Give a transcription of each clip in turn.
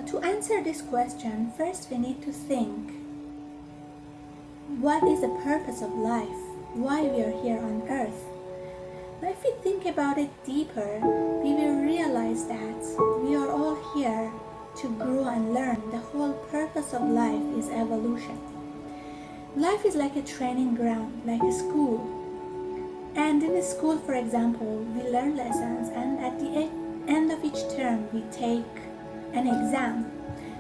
to answer this question, first we need to think, what is the purpose of life? Why we are here on earth? Now, if we think about it deeper, we will realize that we are all here to grow and learn. The whole purpose of life is evolution. Life is like a training ground, like a school. And in a school, for example, we learn lessons, and at the end of each term, we take an exam.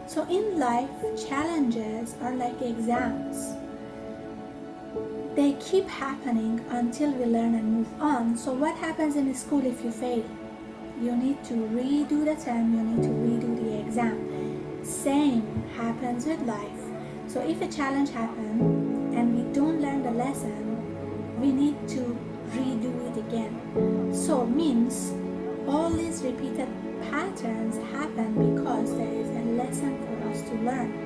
So in life, challenges are like exams. They keep happening until we learn and move on. So what happens in school if you fail? You need to redo the term, you need to redo the exam. Same happens with life. So if a challenge happens and we don't learn the lesson, we need to redo it again. So means all these repeated patterns happen because there is a lesson for us to learn.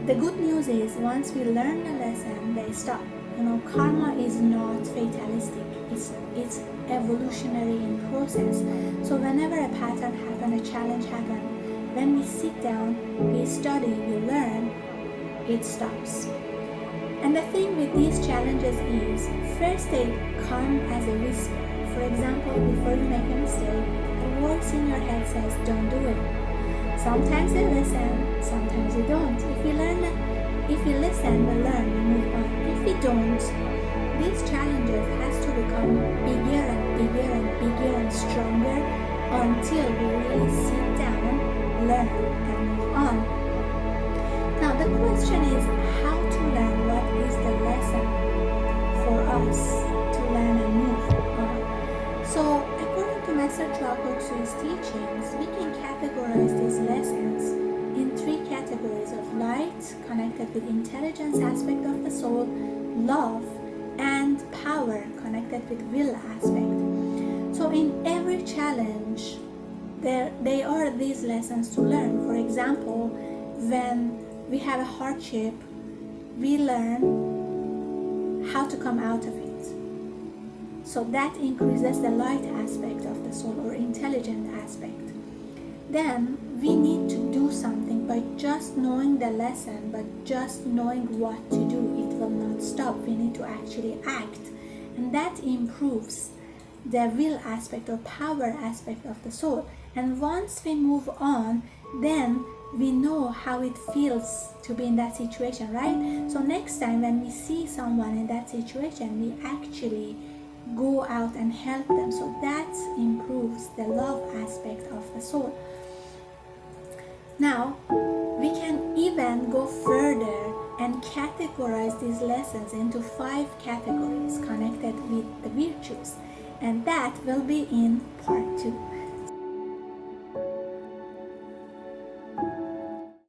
The good news is once we learn the lesson, they stop. Karma is not fatalistic. It's evolutionary in process. So whenever a pattern happens, a challenge happens, when we sit down, we study, we learn, it stops. And the thing with these challenges is, first they come as a whisper. For example, before you make a mistake, a voice in your head says, don't do it. Sometimes you listen, sometimes you don't. If you listen, we learn, we move on. If we don't, these challenges has to become bigger and bigger and bigger and stronger until we really sit down, learn, and move on. Now the question is how to learn. What is the lesson for us to learn and move on? So according to Master Choa teachings, we can categorize these lessons in three categories of light, connected with intelligence aspect of the soul, love, and power, connected with will aspect. So in every challenge, there are these lessons to learn. For example, when we have a hardship, we learn how to come out of it. So that increases the light aspect of the soul, or intelligent aspect. Then we need to do something. By just knowing the lesson, but just knowing what to do, it will not stop. We need to actually act, and that improves the will aspect or power aspect of the soul. And once we move on, then we know how it feels to be in that situation, right? So next time when we see someone in that situation, we actually go out and help them. So that improves the love aspect of the soul. Now we can even go further and categorize these lessons into 5 categories connected with the virtues, and that will be in part 2.